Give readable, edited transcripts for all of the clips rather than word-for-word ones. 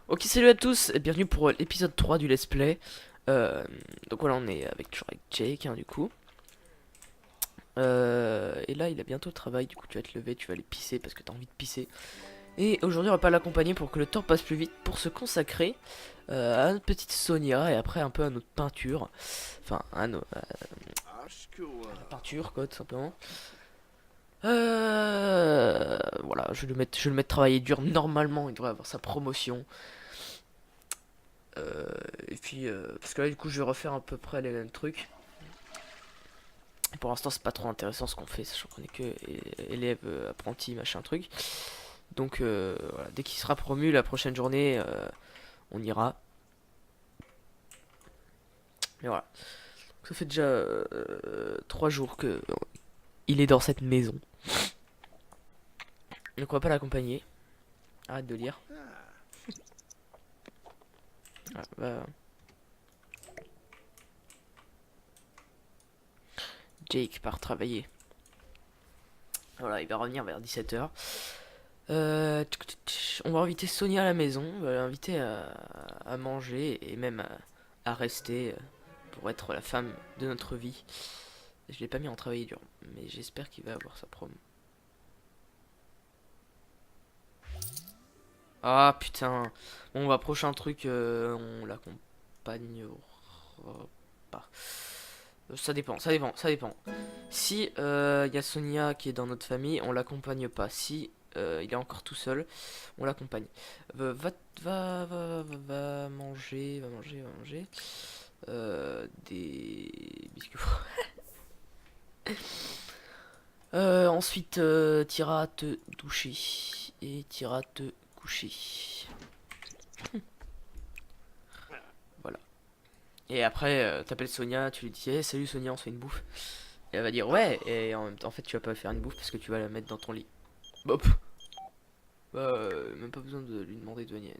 Ok, salut à tous et bienvenue pour l'épisode 3 du Let's Play. Euh, donc voilà, on est toujours avec Jake, hein, du coup. Et là, il a bientôt le travail, du coup, tu vas te lever, tu vas aller pisser parce que t'as envie de pisser. Et aujourd'hui, on va pas l'accompagner pour que le temps passe plus vite, pour se consacrer à notre petite Sonia et après un peu à notre peinture. Enfin, à la peinture, quoi, tout simplement. Voilà, je vais le mettre travailler dur. Normalement, il devrait avoir sa promotion. Et puis, parce que là, du coup, je vais refaire à peu près les mêmes trucs. Et pour l'instant, c'est pas trop intéressant ce qu'on fait, sachant qu'on est que élève, apprenti, machin truc. Donc, voilà, dès qu'il sera promu la prochaine journée, on ira. Mais voilà. Ça fait déjà 3 jours que il est dans cette maison. Donc, on va pas l'accompagner. Arrête de lire. Ah, bah, Jake part travailler. Voilà, il va revenir vers 17h. On va inviter Sonia à la maison, on va l'inviter à manger et même à rester pour être la femme de notre vie. Je l'ai pas mis en travail dur, mais j'espère qu'il va avoir sa prom. Ah putain, bon, on va prochain truc, on l'accompagnera pas. Ça dépend, ça dépend, ça dépend. Si y a Sonia qui est dans notre famille, on l'accompagne pas. Si il est encore tout seul, on l'accompagne. Va manger, va manger. Des biscuits. Ensuite, t'iras te doucher et t'iras te coucher. Voilà. Et après, t'appelles Sonia, tu lui dis hey, salut Sonia, on se fait une bouffe. Et elle va dire ouais, et en même temps, en fait, tu vas pas faire une bouffe parce que tu vas la mettre dans ton lit. Hop. Bah, même pas besoin de lui demander de venir.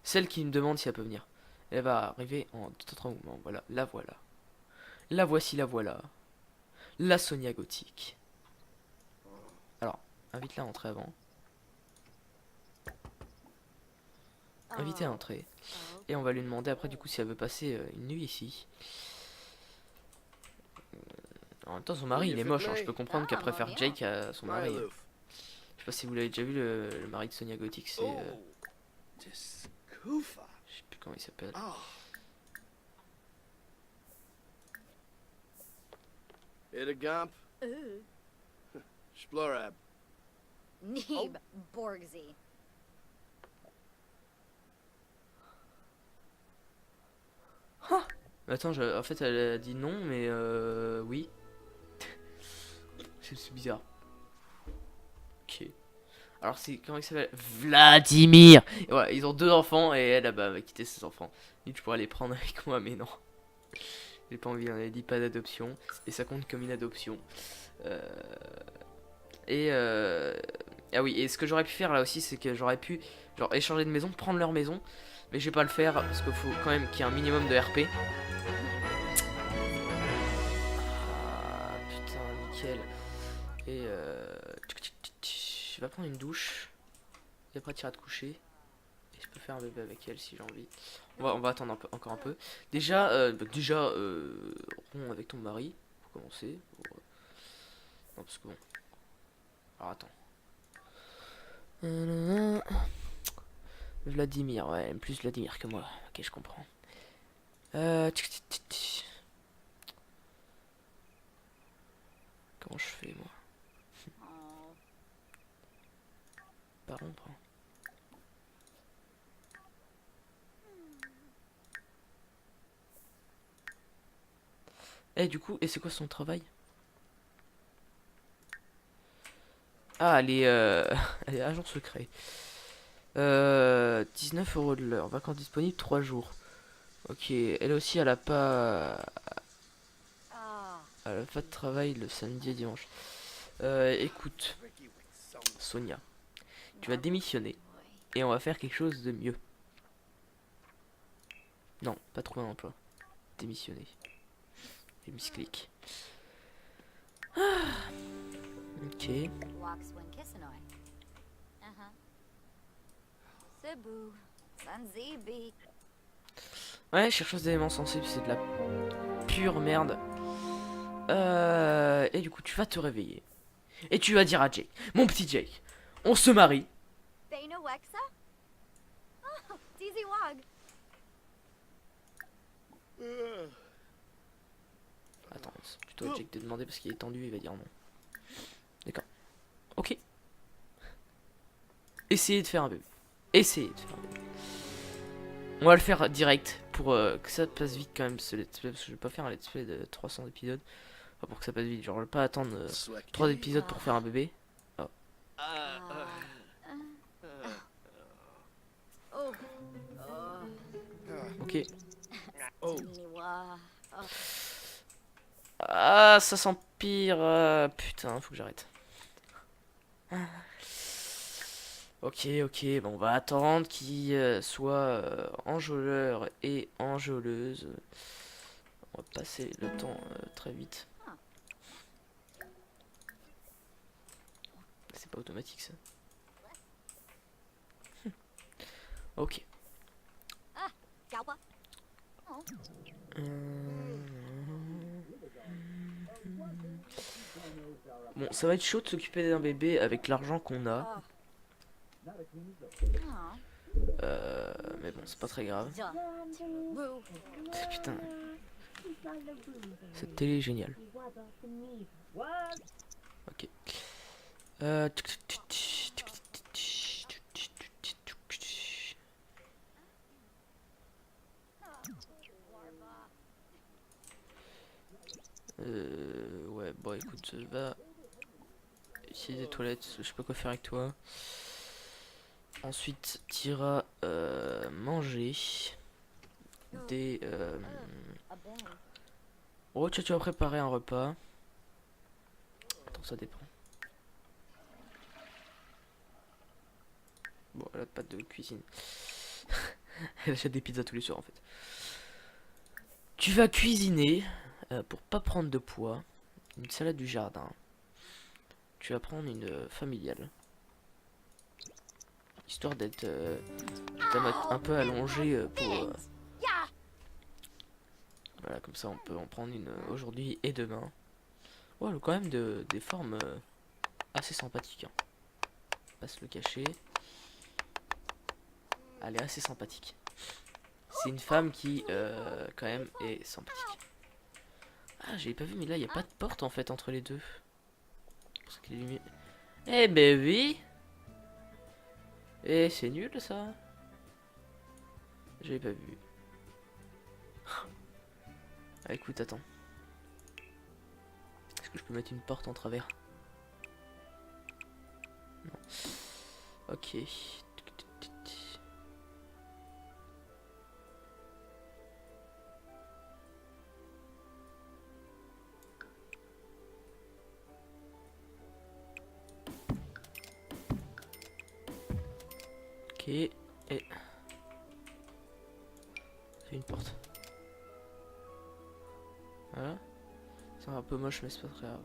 Celle qui me demande si elle peut venir. Elle va arriver en tout autre moment. Voilà, la voilà. La voici, la voilà. La Sonia gothique. Alors, invite-la à entrer avant. Invite à entrer. Et on va lui demander après du coup si elle veut passer une nuit ici. En même temps, son mari il est moche, hein. Je peux comprendre qu'elle préfère Jake à son mari. Je sais pas si vous l'avez déjà vu, le mari de Sonia Gothic, c'est. Je sais plus comment il s'appelle. Idagump, Ooh. Splorab. Neeb Borgsy. Attends, en fait, elle a dit non, mais oui. C'est bizarre. Ok. Alors, c'est. Comment il s'appelle Vladimir. Et voilà, ils ont deux enfants et elle bah, va quitter ses enfants. Et tu pourras les prendre avec moi, mais non. J'ai pas envie, on a dit pas d'adoption. Et ça compte comme une adoption. Euh, Et. Ah oui, et ce que j'aurais pu faire là aussi, c'est que j'aurais pu genre échanger de maison, prendre leur maison. Mais je vais pas le faire parce qu'il faut quand même qu'il y ait un minimum de RP. Ah putain, nickel. Et je vais prendre une douche. Et après, tu iras te coucher. Et je peux faire un bébé avec elle si j'ai envie. On va attendre encore un peu. Déjà, romps avec ton mari. Pour commencer. Non, parce que bon. Alors attends. Vladimir, ouais, elle aime plus Vladimir que moi. Ok, je comprends. Comment je fais moi? Oh. Pas rompre. Du coup, et c'est quoi son travail? Ah, elle est, elle est agent secret. 19 € de l'heure. Vacances disponibles 3 jours. Ok, elle aussi, Ah. elle a pas de travail le samedi et dimanche. Écoute, Sonia, tu vas démissionner et on va faire quelque chose de mieux. Non, pas trouver un emploi. Démissionner. Et misclick. Ok. Walks when Kissanoy. Uh-huh. Cebu. Zanzibi. Ouais, chercheuse d'éléments sensibles, c'est de la pure merde. Et du coup, tu vas te réveiller. Et tu vas dire à Jake, mon petit Jake, on se marie. Beno Wexa? Oh, Dizzy Wog. Attends, c'est plutôt à Jake de demander parce qu'il est tendu, il va dire non. D'accord. Ok. Essayez de faire un bébé. Essayez de faire un bébé. On va le faire direct pour que ça passe vite quand même ce let's play, parce que je vais pas faire un let's play de 300 épisodes. Enfin, pour que ça passe vite, genre je vais pas attendre 3 épisodes pour faire un bébé. Oh. Oh. Ok. Tiniwa. Oh. Ah, ça s'empire. Putain, faut que j'arrête. Ok, ok, bon, on va attendre qu'il soit enjôleur et enjôleuse. On va passer le temps très vite. C'est pas automatique ça. Ok. Galwa. Oh. Bon, ça va être chaud de s'occuper d'un bébé avec l'argent qu'on a. Oh. Mais bon, c'est pas très grave. Woo. Putain. Cette télé est géniale. Ok. Ouais, bon écoute, va essayer des toilettes, je sais pas quoi faire avec toi. Ensuite, t'iras manger des... A bang. Oh, tu vas préparer un repas. Attends, ça dépend. Bon, elle a pas de cuisine. Elle achète des pizzas tous les soirs en fait. Tu vas cuisiner pour pas prendre de poids. Une salade du jardin. Tu vas prendre une familiale. Histoire d'être un peu allongé pour... Yeah. voilà, comme ça on peut en prendre une aujourd'hui et demain. Ouais, elle a quand même des formes assez sympathiques. Hein. Pas se le cacher. Elle est assez sympathique. C'est une femme qui, quand même, est sympathique. Ah, j'avais pas vu, mais là, il n'y a pas de porte, en fait, entre les deux. Parce que les lumières... Eh ben oui. Eh, c'est nul, ça. J'avais pas vu. Ah, écoute, attends. Est-ce que je peux mettre une porte en travers? Non. Ok. Ok. Et... c'est une porte. Voilà. C'est un peu moche, mais c'est pas très grave.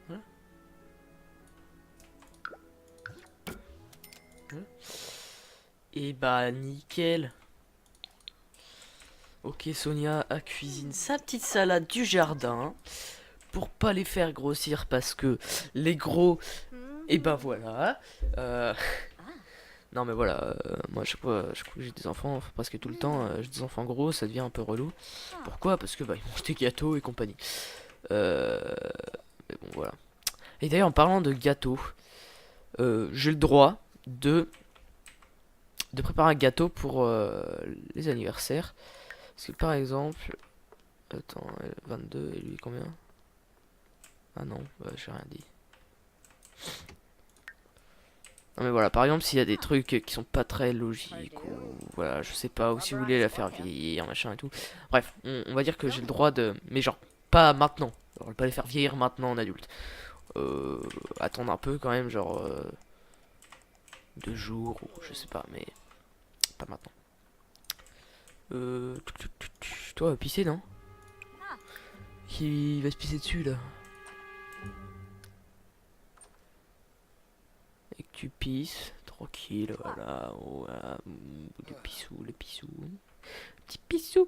Voilà. Voilà. Et bah nickel. Ok, Sonia a cuisine sa petite salade du jardin pour pas les faire grossir parce que les gros, et ben voilà. Non mais voilà, moi chaque fois que j'ai des enfants, enfin, presque tout le temps, j'ai des enfants gros, ça devient un peu relou. Pourquoi? Parce que bah ils mangent des gâteaux et compagnie. Mais bon voilà. Et d'ailleurs en parlant de gâteaux, j'ai le droit de préparer un gâteau pour les anniversaires. Parce que par exemple, attends, 22 et lui combien? Ah non, bah, j'ai rien dit. Non mais voilà, par exemple s'il y a des trucs qui sont pas très logiques ou voilà, je sais pas, ou si vous voulez la faire vieillir, machin et tout. Bref, on va dire que j'ai le droit de... mais genre, pas maintenant. On va pas les faire vieillir maintenant en adulte. Attendre un peu quand même, genre... 2 jours ou je sais pas, mais pas maintenant. Toi, pisser non? Qui va se pisser dessus là? Tu pisses, tranquille, voilà. Voilà. Le pissou, le pissou. Petit pissou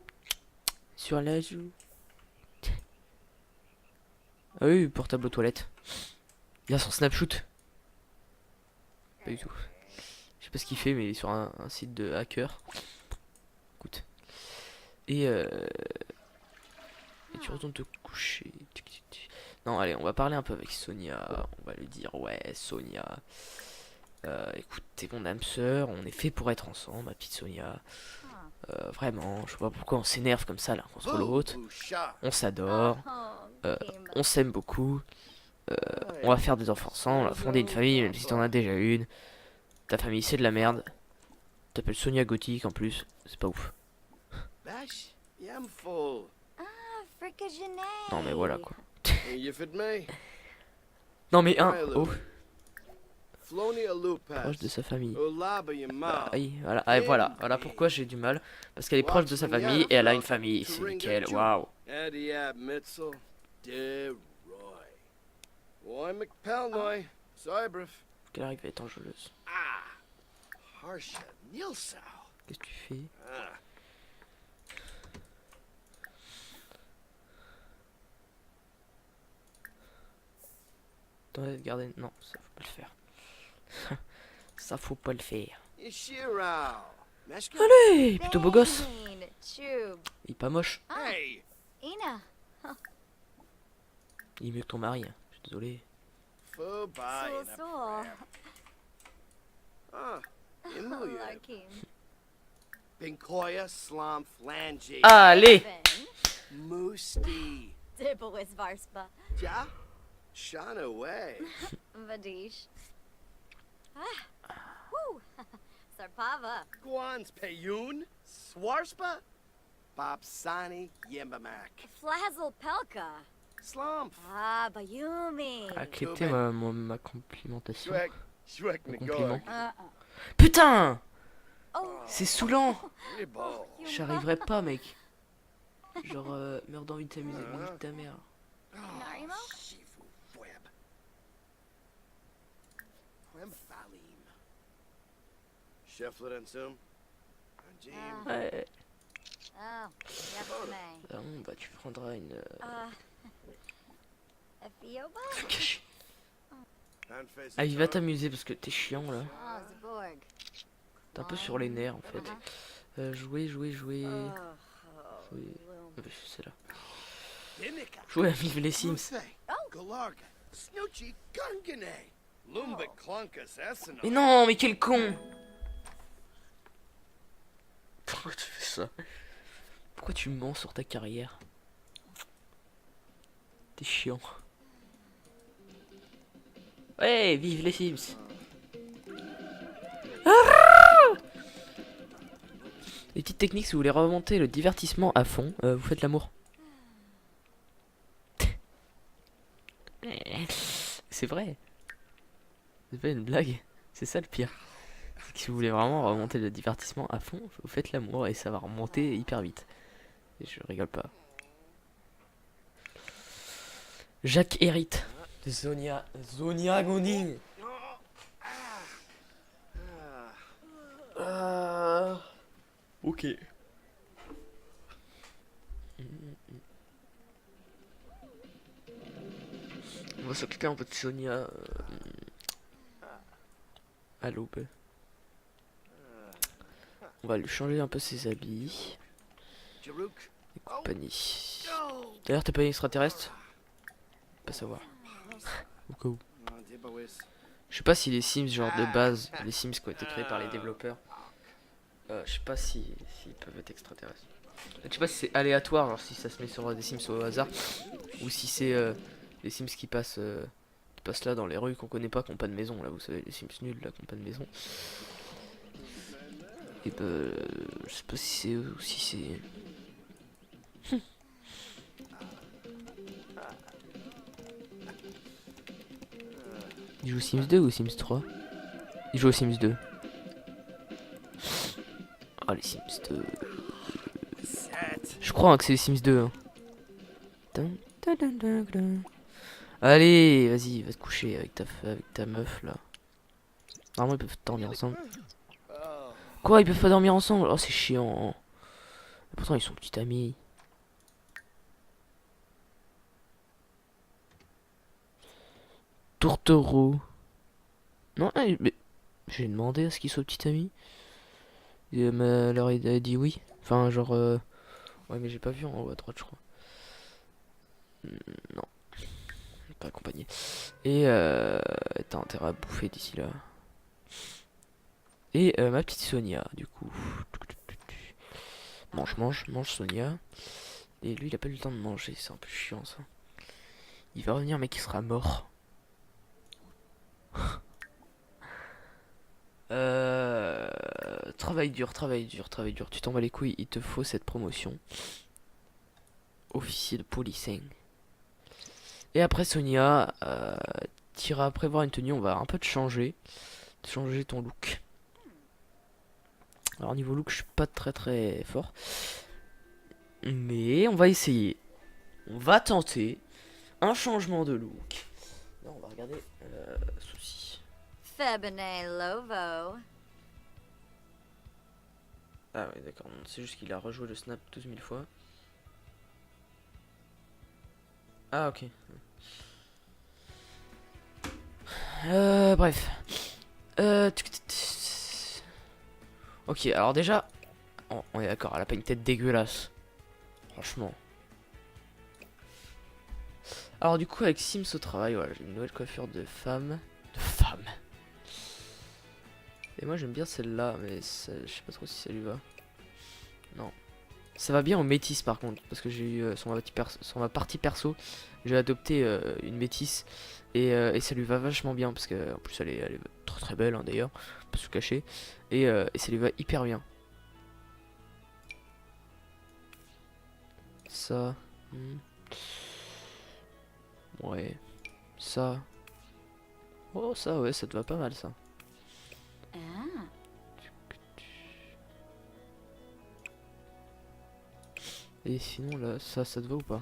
sur la joue. Ah oui, portable aux toilettes. Il a son snapshot. Pas du tout. Je sais pas ce qu'il fait, mais il est sur un site de hacker. Écoute. Et tu retournes te coucher. Non, allez, on va parler un peu avec Sonia. On va lui dire, ouais, Sonia. Écoute, t'es mon âme sœur. On est fait pour être ensemble, ma petite Sonia. Vraiment, je vois pas pourquoi on s'énerve comme ça l'un contre l'autre. On s'adore. On s'aime beaucoup. On va faire des enfants ensemble. On va fonder une famille, même si t'en as déjà une. Ta famille, c'est de la merde. T'appelles Sonia Gothique en plus. C'est pas ouf. Bash, I'm full. Non, mais voilà quoi. You fit me? Non, mais un. Oh, Floni Alupas. proche de sa famille. Ulaba Yama. Oui, voilà. Ah, et voilà. Voilà pourquoi j'ai du mal. Parce qu'elle est proche de sa famille et elle a une famille. C'est nickel. Waouh. Adiab Mitzel. De Roy. Roy McPelnoy. Cybref. Qu'elle arrive à être enjôleuse. Harsha Nilsau. Qu'est-ce que tu fais? Dans la garden. Non, ça faut pas le faire. Ça faut pas le faire. Ishirao. Meshka. Allez, plutôt beau gosse. Tube. Il est pas moche. Hey. Ina. Il est mieux que ton mari. Hein. Je suis désolé. Fubai. So. Ah. Imuya. Larkin. Pinkoya Slam Flange. Allez. Musti. Dibowis Varspa. Ja. Shana way. Vadish. Woo. Sarpava. Guans Payun. Swarspa. Bobsani Yembamak. Flazzle Pelka. Slump. Bayumi. Acceptez ma complimentation. Shwek Mon compliment. Nagor. Putain. Oh. C'est saoulant. Ribble. J'arriverai pas, mec. Genre, meurs d'envie de t'amuser. Nique ta mère. Narimo? Shifu Web. Quem Falim. Sheffler and Sum. Jim. Ouais. Oh. Yefme. Bon, bah, tu prendras une. Ethioba? Allez, va t'amuser parce que t'es chiant là. Oh, Zborg. T'es un peu sur les nerfs en fait. Jouer. Jouer. C'est là. Jouer à vivre les Sims. Galarga. Snoochie Gungane. Lumbik Clunkus Esseno. Mais non, mais quel con! Pourquoi tu fais ça? Pourquoi tu mens sur ta carrière? T'es chiant. Ouais, vive les Sims! Les petites techniques, si vous voulez remonter le divertissement à fond, vous faites l'amour. C'est vrai. C'est pas une blague. C'est ça le pire. C'est que si vous voulez vraiment remonter le divertissement à fond, vous faites l'amour et ça va remonter hyper vite. Et je rigole pas. Jacques hérite de Zonia Gonding. Ok. On va s'occuper un peu de Sonia à l'aube. On va lui changer un peu ses habits et compagnie. D'ailleurs, t'es pas une extraterrestre? Pas savoir. Au cas où. Je sais pas si les Sims, genre de base, les Sims qui ont été créés par les développeurs, je sais pas si s'ils peuvent être extraterrestres. Je sais pas si c'est aléatoire, genre si ça se met sur des Sims au hasard, ou si c'est les Sims qui passent là dans les rues qu'on connaît pas, qui ont pas de maison. Là, vous savez, les Sims nuls là, qui ont pas de maison. Et je sais pas si c'est eux ou si c'est. Il joue aux Sims 2 ou aux Sims 3? Il joue aux Sims 2. Ah, les Sims 2. Je crois que c'est les Sims 2. Hein. Allez, vas-y, va te coucher avec ta meuf là. Normalement ils peuvent dormir ensemble. Oh, Quoi, ils peuvent pas dormir ensemble? Oh c'est chiant. Et pourtant ils sont petits amis. Tourtereau. Non, mais j'ai demandé à ce qu'ils soient petits amis. Alors il a dit oui. Enfin genre ouais mais j'ai pas vu en haut à droite je crois. Non, pas accompagné. Et t'as intérêt à bouffer d'ici là. Et ma petite Sonia du coup. Mange, mange, mange Sonia. Et lui il a pas eu le temps de manger, c'est un peu chiant ça. Il va revenir mais il sera mort. Travail dur, travail dur, travail dur. Tu t'en bats les couilles, il te faut cette promotion. Officier de policing. Et après Sonia, t'iras prévoir une tenue, on va un peu te changer. Changer ton look. Alors niveau look, je suis pas très très fort. Mais on va essayer. On va tenter un changement de look. Non, on va regarder souci. Febine Lovo. Ah ouais d'accord, c'est juste qu'il a rejoué le snap 12 000 fois. Ah ok. Bref. Ok, alors déjà, on est d'accord, elle a pas une tête dégueulasse. Franchement. Alors du coup avec Sims au travail, voilà, j'ai une nouvelle coiffure de femme. De femme. Et moi j'aime bien celle-là, mais je sais pas trop si ça lui va. Non. Ça va bien aux métisses par contre, parce que j'ai eu sur ma partie perso, j'ai adopté une métisse et ça lui va vachement bien, parce que en plus elle est très très belle hein, d'ailleurs, pas se cacher, et ça lui va hyper bien. Ça. Ouais. Ça. Oh ça ouais, ça te va pas mal ça. Ah. Et sinon là, ça te va ou pas?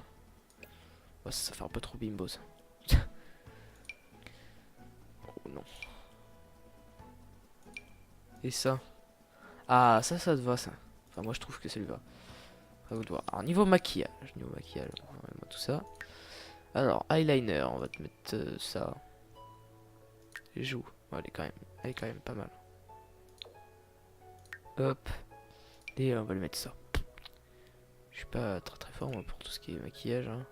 Ouais, ça fait un peu trop bimbo ça. Oh non. Et ça? Ah ça te va ça. Enfin moi je trouve que ça lui va. À vous de voir. Alors niveau maquillage, on va mettre tout ça. Alors eyeliner, on va te mettre ça. Les joues, ouais, elle est quand même pas mal. Hop. Et on va lui mettre ça. Je suis pas très très fort moi, pour tout ce qui est maquillage. Hein.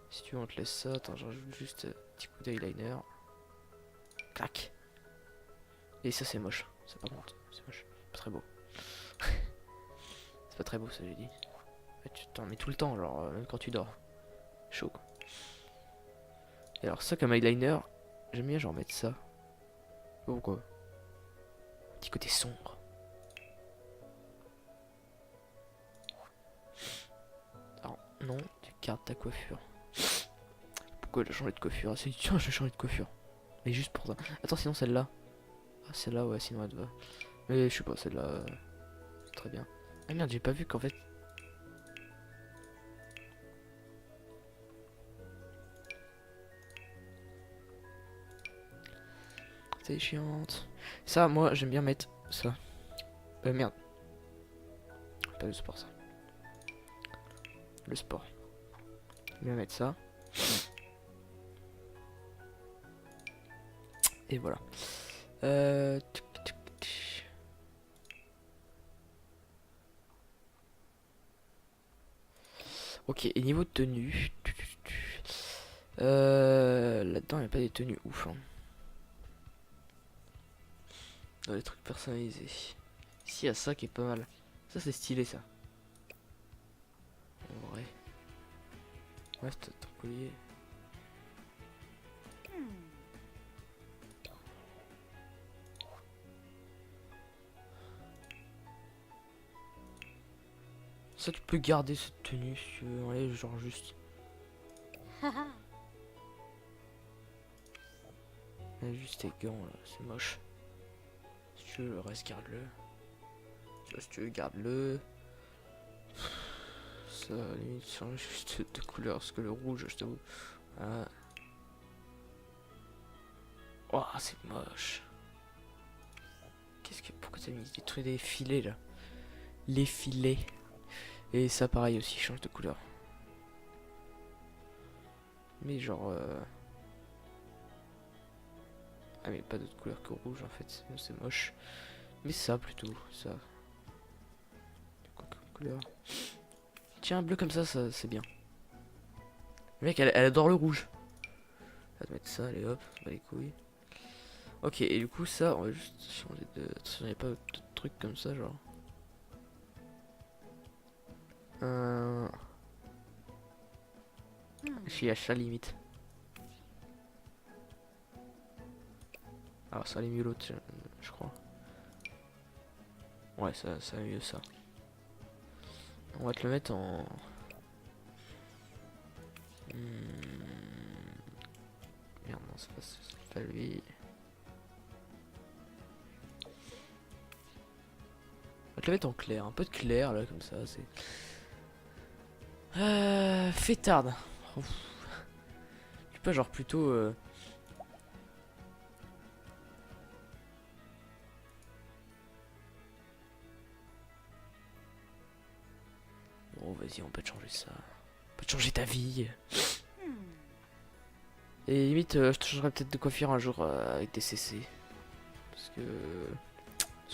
Si tu veux on te laisse ça. Attends, je rajoute juste un petit coup d'eyeliner. Clac. Et ça c'est moche. Ça par contre, c'est moche. Pas très beau. C'est pas très beau ça j'ai dit. Ouais, tu t'en mets tout le temps, genre même quand tu dors. Chaud quoi. Et alors ça comme eyeliner, j'aime bien genre mettre ça. Pourquoi? Petit côté sombre. Alors non, tu gardes ta coiffure. Pourquoi elle a changé de coiffure? C'est tiens je vais changer de coiffure. Mais juste pour ça. Attends sinon celle-là. Ah celle-là ouais sinon elle te va. Mais je sais pas celle-là. Très bien. Ah merde j'ai pas vu qu'en fait. C'est chiante. Ça moi j'aime bien mettre ça. Merde. Pas le sport ça. Le sport. J'aime bien mettre ça. Et voilà. Ok, et niveau de tenue. Là-dedans, il n'y a pas des tenues ouf. Hein. Dans les trucs personnalisés. Si, il y a ça qui est pas mal. Ça, c'est stylé, ça. En vrai. Ouais, c'est ton collier. Ça, tu peux garder cette tenue si tu veux. Ouais, genre juste. Ouais, juste tes gants, là. C'est moche. Si tu veux, le reste, garde-le. Ça, si tu veux, garde-le. Ça, à la limite, change juste de couleur. Parce que le rouge, je t'avoue. Voilà. Oh, c'est moche. Pourquoi t'as mis des trucs, des filets là? Les filets. Et ça, pareil aussi, change de couleur. Mais genre. Ah, mais pas d'autre couleur que rouge en fait. Sinon, c'est moche. Mais ça plutôt, ça. Quoi comme couleur? Tiens, un bleu comme ça c'est bien. Le mec, elle adore le rouge. On va mettre ça, allez hop, on bat les couilles. Ok, et du coup, ça, on va juste changer de. Attention, il n'y a pas d'autres trucs comme ça, genre. Chiacha limite. Alors, ça allait mieux l'autre, je crois. Ouais, ça va mieux ça. On va te le mettre en. Merde, non, c'est pas lui. On va te le mettre en clair, un peu de clair là, comme ça, c'est. Fêtarde. Ouf. Je sais pas, genre plutôt. Bon, vas-y, on peut te changer ça. On peut te changer ta vie. Et limite, je te changerai peut-être de coiffure un jour avec des CC. Parce que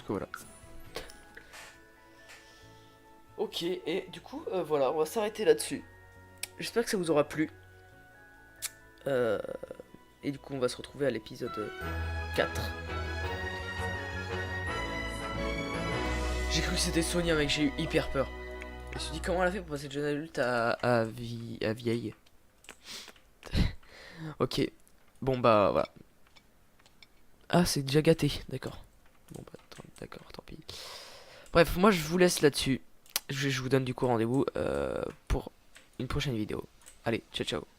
voilà. Ok, et du coup, voilà, on va s'arrêter là-dessus. J'espère que ça vous aura plu. Et du coup, on va se retrouver à l'épisode 4. J'ai cru que c'était Sonia, mec, j'ai eu hyper peur. Je me suis dit, comment elle a fait pour passer de jeune adulte à vieille. Ok, bon bah voilà. Ah, c'est déjà gâté, d'accord. Bon bah d'accord, tant pis. Bref, moi je vous laisse là-dessus. Je vous donne du coup rendez-vous pour une prochaine vidéo. Allez, ciao ciao.